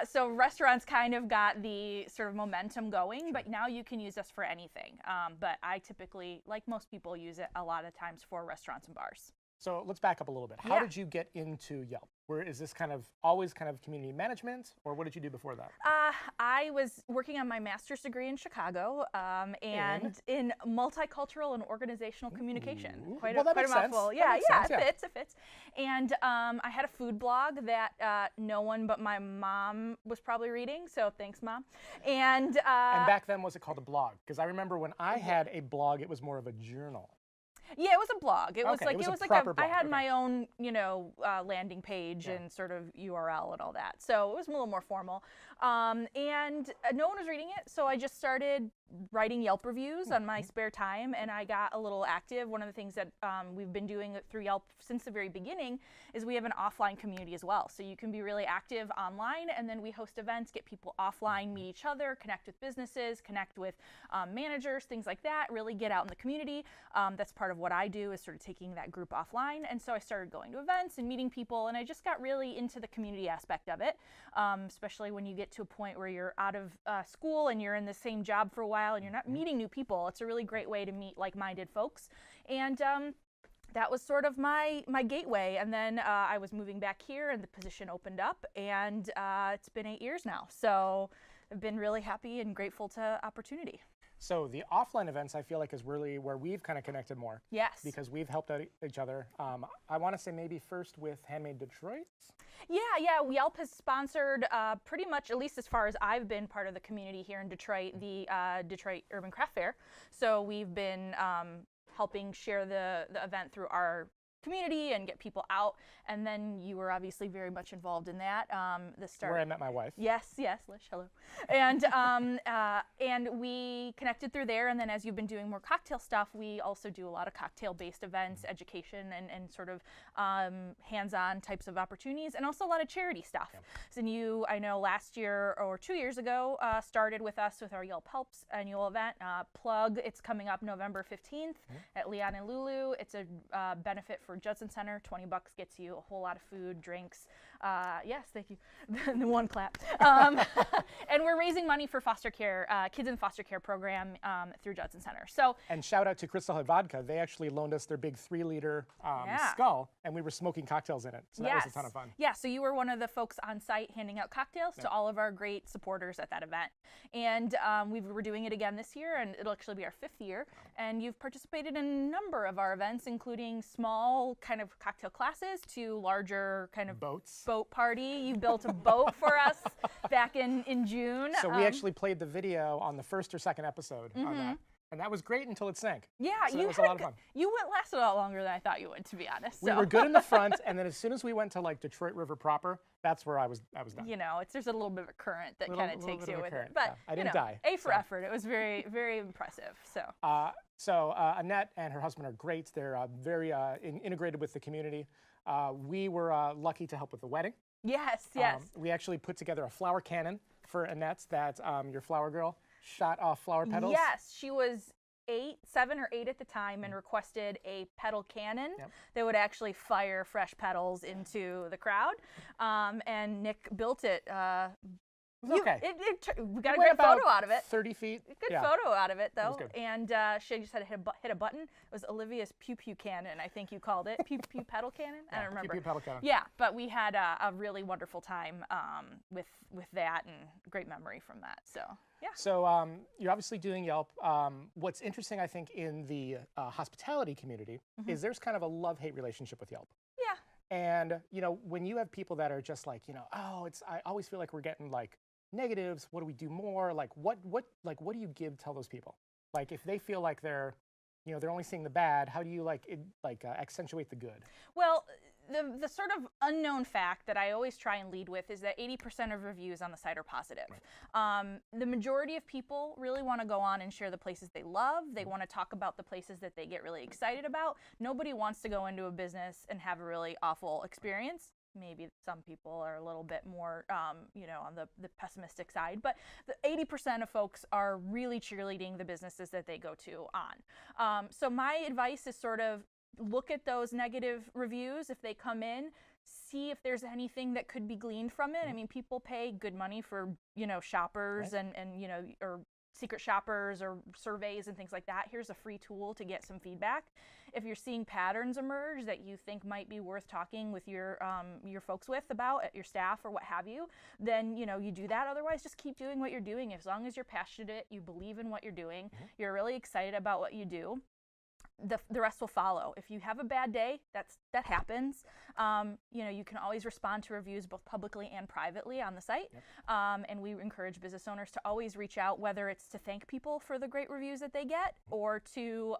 So restaurants kind of got the sort of momentum going, but now you can use us for anything. But I typically, like most people, use it a lot of times for restaurants and bars. So let's back up a little bit. How did you get into Yelp? Is this always community management, or what did you do before that? I was working on my master's degree in Chicago, and in multicultural and organizational communication. Quite a mouthful. Yeah, it fits. And I had a food blog that no one but my mom was probably reading, so thanks, Mom. And back then, was it called a blog? Because I remember when I had a blog, it was more of a journal. Yeah, it was a blog. It was like I had my own, you know, landing page and sort of URL and all that. So it was a little more formal. And no one was reading it, so I just started writing Yelp reviews on my spare time, and I got a little active. One of the things that we've been doing through Yelp since the very beginning is we have an offline community as well. So you can be really active online, and then we host events, get people offline, meet each other, connect with businesses, connect with managers, things like that, really get out in the community. That's part of what I do, is sort of taking that group offline. And so I started going to events and meeting people, and I just got really into the community aspect of it, especially when you get to a point where you're out of school and you're in the same job for a while and you're not meeting new people. It's a really great way to meet like-minded folks. And that was sort of my gateway. And then I was moving back here and the position opened up, and it's been 8 years now. So I've been really happy and grateful to opportunity. So the offline events, I feel like, is really where we've kind of connected more. Yes. Because we've helped out each other. I want to say maybe first with Handmade Detroit. Yeah. Yelp has sponsored pretty much, at least as far as I've been part of the community here in Detroit, the Detroit Urban Craft Fair. So we've been helping share the event through our community and get people out. And then you were obviously very much involved in that. Where I met my wife. Yes, Lish, hello. And we connected through there. And then as you've been doing more cocktail stuff, we also do a lot of cocktail-based events, education, and sort of hands-on types of opportunities, and also a lot of charity stuff. Yeah. So you, I know last year or 2 years ago, started with us with our Yelp Helps annual event. Plug, it's coming up November 15th at Leon and Lulu. It's a benefit for Judson Center. $20 gets you a whole lot of food, drinks. Yes, thank you. The one clap. And we're raising money for foster care, kids in the foster care program through Judson Center. So, and shout out to Crystal Head Vodka. They actually loaned us their big 3-liter skull, and we were smoking cocktails in it. So that was a ton of fun. Yeah, so you were one of the folks on site handing out cocktails to all of our great supporters at that event. And we're doing it again this year, and it'll actually be our 5th year. And you've participated in a number of our events, including small kind of cocktail classes to larger kind of boat party. You built a boat for us back in June. So we actually played the video on the 1st or 2nd episode on that. And that was great until it sank. Yeah, so that was a lot of fun. You lasted a lot longer than I thought you would, to be honest. We were good in the front, and then as soon as we went to like Detroit River proper, that's where I was done. You know, there's a little bit of a current that kind of takes you with it. But I didn't die. A for effort. It was very, very impressive. So Annette and her husband are great. They're very integrated with the community. We were lucky to help with the wedding. Yes. We actually put together a flower cannon for Annette that your flower girl shot off flower petals. Yes, she was 7 or 8 at the time and requested a petal cannon that would actually fire fresh petals into the crowd. And Nick built it. We got a great photo out of it. 30 feet. Good photo out of it, though. And she just had to hit a button. It was Olivia's Pew Pew Cannon, I think you called it. Pew Pew Pedal Cannon? I don't remember. Pew Pew Pedal Cannon. Yeah, but we had a really wonderful time with that, and great memory from that. So, yeah. So you're obviously doing Yelp. What's interesting, I think, in the hospitality community is there's kind of a love-hate relationship with Yelp. Yeah. And, you know, when you have people that are just like, you know, I always feel like we're getting like negatives. What do we do more? Like, what do you tell those people? Like, if they feel like they're only seeing the bad, how do you accentuate the good? Well, the sort of unknown fact that I always try and lead with is that 80% of reviews on the site are positive. Right. The majority of people really want to go on and share the places they love. They want to talk about the places that they get really excited about. Nobody wants to go into a business and have a really awful experience. maybe some people are a little bit more, you know, on the pessimistic side, but the 80% of folks are really cheerleading the businesses that they go to on. So my advice is sort of look at those negative reviews if they come in, see if there's anything that could be gleaned from it. I mean, people pay good money for, you know, shoppers and you know, or secret shoppers or surveys and things like that. Here's a free tool to get some feedback. If you're seeing patterns emerge that you think might be worth talking with your folks with about, your staff or what have you, then, you know, you do that. Otherwise, just keep doing what you're doing. As long as you're passionate, you believe in what you're doing, you're really excited about what you do, the rest will follow. If you have a bad day, that happens. You know, you can always respond to reviews both publicly and privately on the site. And we encourage business owners to always reach out, whether it's to thank people for the great reviews that they get, or to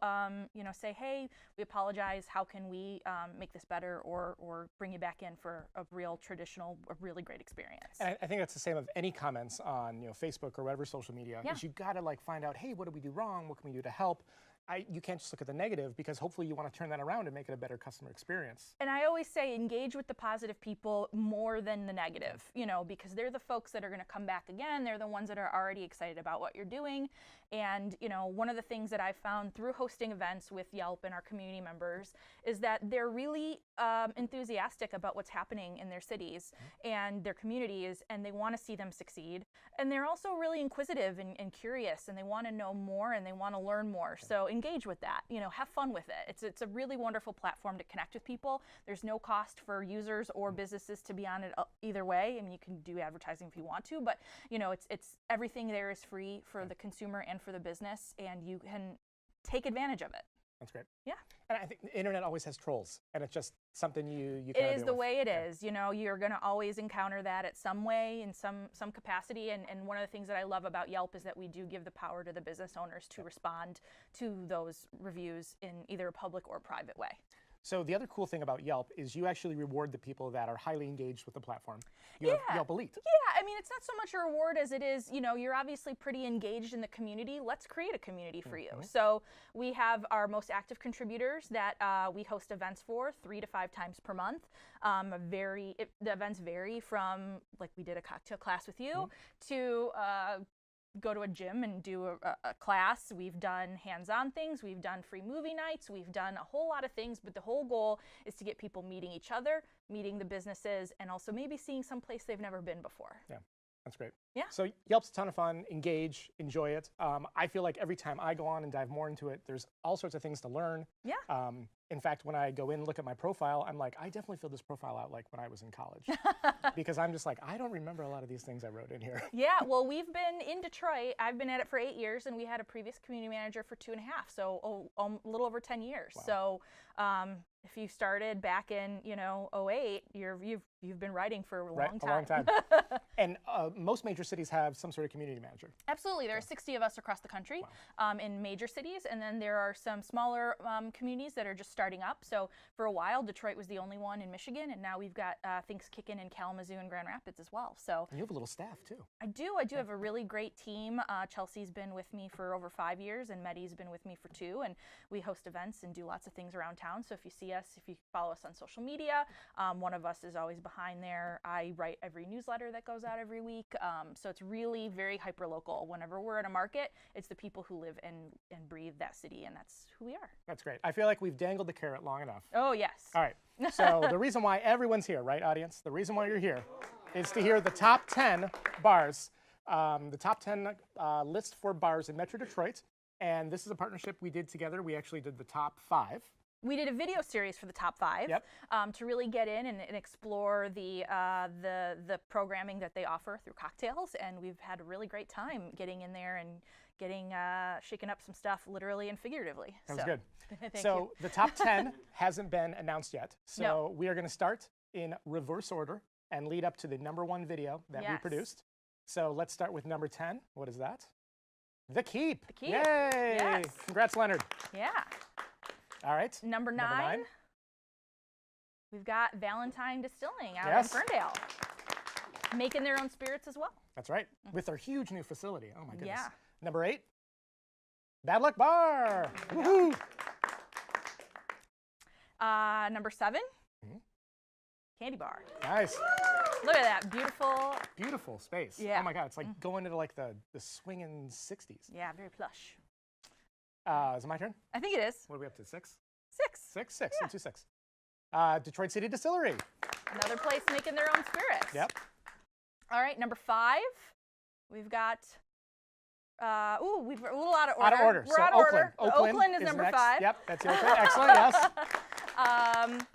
you know, say, hey, we apologize, how can we make this better, or bring you back in for a real traditional, a really great experience. And I think that's the same of any comments on, you know, Facebook or whatever social media. Is you got to like find out, hey, what did we do wrong? What can we do to help? You can't just look at the negative, because hopefully you want to turn that around and make it a better customer experience. And I always say engage with the positive people more than the negative, you know, because they're the folks that are going to come back again. They're the ones that are already excited about what you're doing. And, you know, one of the things that I've found through hosting events with Yelp and our community members is that they're really enthusiastic about what's happening in their cities and their communities, and they want to see them succeed. And they're also really inquisitive and curious, and they want to know more and they want to learn more. So engage with that, you know, have fun with it. It's a really wonderful platform to connect with people. There's no cost for users or businesses to be on it either way. I mean, you can do advertising if you want to, but, you know, it's everything there is free for the consumer and for the business, and you can take advantage of it. That's great. Yeah. And I think the internet always has trolls, and it's just something you It is the way it is. You know, you're going to always encounter that at some way, in some capacity. And one of the things that I love about Yelp is that we do give the power to the business owners to respond to those reviews in either a public or private way. So the other cool thing about Yelp is you actually reward the people that are highly engaged with the platform. You have Yelp Elite. Yeah, I mean, it's not so much a reward as it is, you know, you're obviously pretty engaged in the community. Let's create a community for you. So we have our most active contributors that we host events for 3 to 5 times per month. The events vary from, like we did a cocktail class with you, to go to a gym and do a class. We've done hands-on things. We've done free movie nights. We've done a whole lot of things, but the whole goal is to get people meeting each other, meeting the businesses, and also maybe seeing some place they've never been before. Yeah, that's great. Yeah. So Yelp's a ton of fun. Engage, enjoy it. I feel like every time I go on and dive more into it, there's all sorts of things to learn. Yeah. In fact, when I go in and look at my profile, I'm like, I definitely filled this profile out like when I was in college. Because I'm just like, I don't remember a lot of these things I wrote in here. Yeah, well, we've been in Detroit. I've been at it for 8 years, and we had a previous community manager for 2.5, so a little over 10 years. Wow. So if you started back in, you know, 08, you've been writing for a long time. A long time. And most major cities have some sort of community manager. Absolutely. There are 60 of us across the country in major cities, and then there are some smaller communities that are just starting up. So for a while, Detroit was the only one in Michigan, and now we've got things kicking in Kalamazoo and Grand Rapids as well. So and you have a little staff too. I do have a really great team. Chelsea's been with me for over 5 years, and Meddy's been with me for 2, and we host events and do lots of things around town. So if you see us, if you follow us on social media, one of us is always behind there. I write every newsletter that goes out every week. So it's really very hyper-local. Whenever we're in a market, it's the people who live and breathe that city, and that's who we are. That's great. I feel like we've dangled the carrot long enough. Oh, yes. All right. So the reason why everyone's here, right, audience? The reason why you're here is to hear the top 10 bars, the top 10 list for bars in Metro Detroit. And this is a partnership we did together. We actually did the top 5. We did a video series for the top 5 to really get in and explore the programming that they offer through cocktails, and we've had a really great time getting in there and getting shaking up some stuff literally and figuratively. That was good. Thank so you. The top 10 hasn't been announced yet, so No. we are going to start in reverse order and lead up to the #1 video that we produced. So let's start with number 10. What is that? The Keep. The Keep. Yay! Yes. Congrats, Leonard. Yeah. All right. Number 9. We've got Valentine Distilling out Yes. in Ferndale, making their own spirits as well. That's right. With their huge new facility. Oh my goodness. Yeah. Number 8. Bad Luck Bar. Woohoo! Number 7. candy bar. Nice. Look at that, beautiful. Beautiful space. Yeah. Oh my God, it's like going into like the swinging 60s. Yeah, very plush. Is it my turn? I think it is. What are we up to, 6? 6. 6? Yeah. 2, 6. Detroit City Distillery. Another place making their own spirits. Yep. All right, number 5. We've got, we've a little out of order. Out of order. We're So out of Oakland. order. Oakland is number next. 5. Yep, that's the Oakland. Excellent, yes.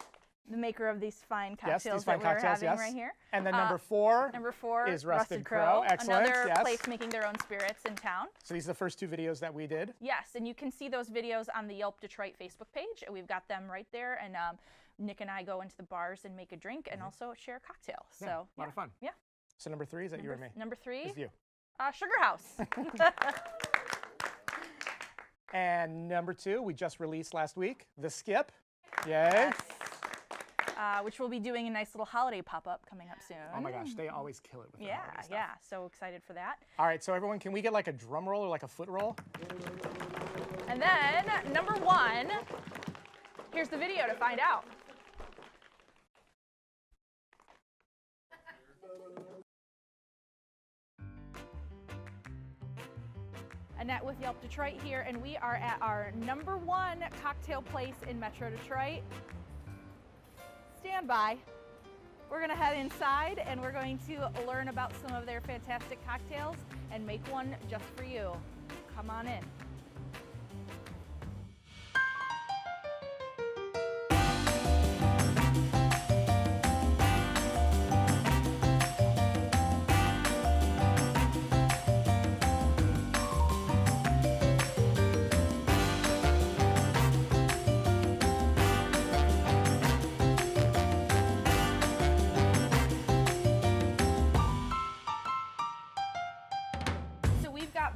The maker of these fine Yes, cocktails these fine that we're cocktails, having yes. right here. And then number 4. Number 4 is Rusted Crow. Excellent, Another yes. place making their own spirits in town. So these are the first 2 videos that we did. Yes, and you can see those videos on the Yelp Detroit Facebook page. We've got them right there, and Nick and I go into the bars and make a drink and also share a cocktail. Yeah, So a lot of fun. Yeah. So number 3, is that you or me? Number 3 is you. Sugar House. And number 2, we just released last week, The Skip. Yay. Yes. Which we'll be doing a nice little holiday pop-up coming up soon. Oh my gosh, they always kill it with the holiday stuff. Yeah, so excited for that. All right, so everyone, can we get like a drum roll or like a foot roll? And then number 1, here's the video to find out. Annette with Yelp Detroit here, and we are at our number 1 cocktail place in Metro Detroit. Stand by. We're gonna head inside and we're going to learn about some of their fantastic cocktails and make one just for you. Come on in.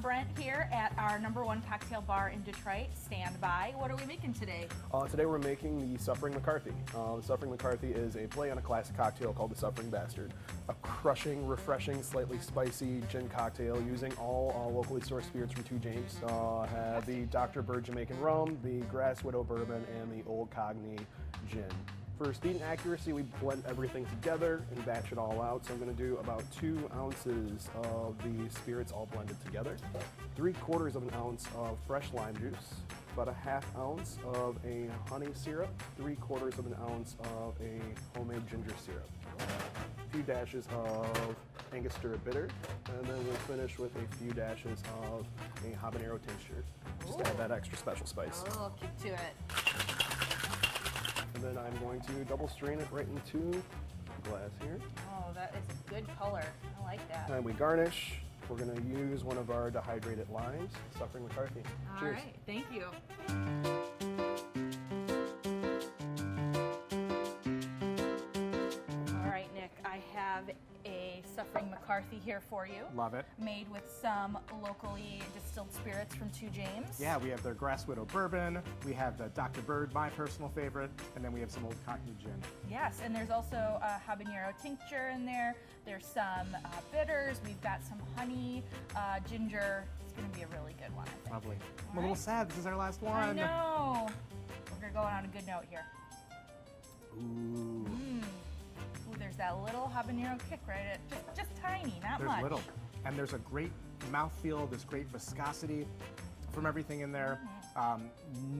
Brent here at our number 1 cocktail bar in Detroit. Stand by. What are we making today? Today we're making the Suffering McCarthy. The Suffering McCarthy is a play on a classic cocktail called the Suffering Bastard. A crushing, refreshing, slightly spicy gin cocktail using all locally sourced spirits from 2 James. Have the Dr. Bird Jamaican rum, the Grass Widow Bourbon, and the Old Cogney Gin. For speed and accuracy, we blend everything together and batch it all out. So I'm going to do about 2 ounces of the spirits all blended together, 3/4 of an ounce of fresh lime juice, about a 1/2 ounce of a honey syrup, 3/4 of an ounce of a homemade ginger syrup, a few dashes of Angostura bitter, and then we'll finish with a few dashes of a habanero tincture, just to add that extra special spice. A little kick to it. And then I'm going to double strain it right into the glass here. Oh, that is a good color. I like that. And we garnish. We're going to use one of our dehydrated limes, Suffering McCarthy. All Cheers. right, thank you. All right, Nick, I have a Suffering McCarthy here for you. Love it. Made with some locally distilled spirits from 2 James. Yeah, we have their Grass Widow Bourbon, we have the Dr. Bird, my personal favorite, and then we have some Old Cockney Gin. Yes, and there's also a habanero tincture in there. There's some bitters. We've got some honey, ginger. It's going to be a really good one, I think. Lovely. I'm a little sad, this is our last one. I know. We're going to go on a good note here. Ooh. Ooh, there's that little habanero kick right at just tiny, not There's much. little. And there's a great mouthfeel, there's great viscosity from everything in there.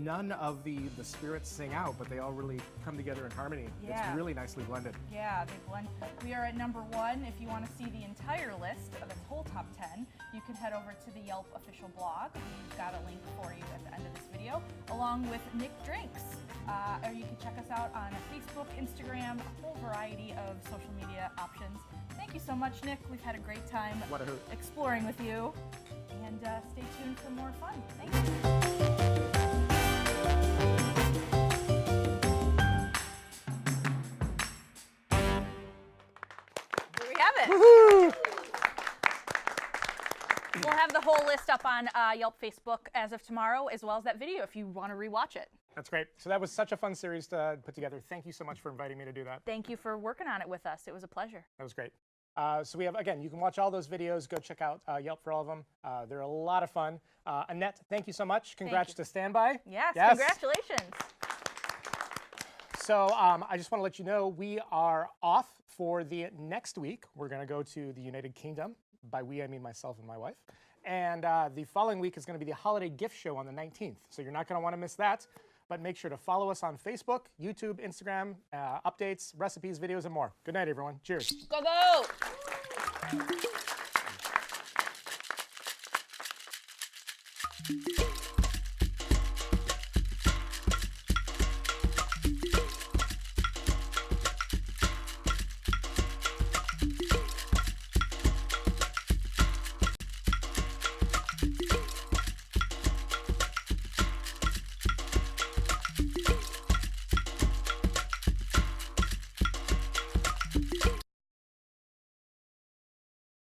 None of the spirits sing out, but they all really come together in harmony. Yeah. It's really nicely blended. Yeah, they blend. We are at number 1. If you want to see the entire list of its whole top 10, you can head over to the Yelp official blog. We've got a link for you at the end of this video, along with Nick Drinks. Or you can check us out on Facebook, Instagram, a whole variety of social media options. Thank you so much, Nick. We've had a great time What a hoot. exploring with you. And stay tuned for more fun. Thank you. There we have it. Woohoo! We'll have the whole list up on Yelp Facebook as of tomorrow, as well as that video if you want to rewatch it. That's great. So that was such a fun series to put together. Thank you so much for inviting me to do that. Thank you for working on it with us. It was a pleasure. That was great. So we have, again, you can watch all those videos. Go check out Yelp for all of them. They're a lot of fun. Annette, thank you so much. Congrats to Standby. Yes, yes, congratulations. So I just want to let you know we are off for the next week. We're going to go to the United Kingdom. By we, I mean myself and my wife. And the following week is going to be the holiday gift show on the 19th. So you're not going to want to miss that. But make sure to follow us on Facebook, YouTube, Instagram, updates, recipes, videos, and more. Good night, everyone. Cheers. Go, go!